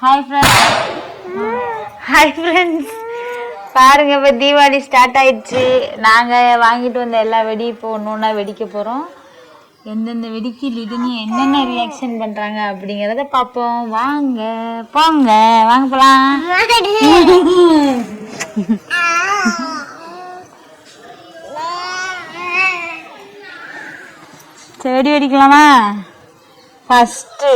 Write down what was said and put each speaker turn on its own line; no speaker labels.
Hi friends, பாருங்க இப்போ Deepavali start ஆயிடுச்சு. நாங்கள் வாங்கிட்டு வந்த எல்லா வெடி இப்போ ஒன்று ஒன்றா வெடிக்க போகிறோம். எந்தெந்த வெடிக்கு லிடுன்னு என்னென்ன ரியாக்ஷன் பண்ணுறாங்க அப்படிங்கிறத பார்ப்போம். வாங்க போங்க, வாங்க போகலாம். செடி வெடிக்கலாமா? ஃபஸ்ட்டு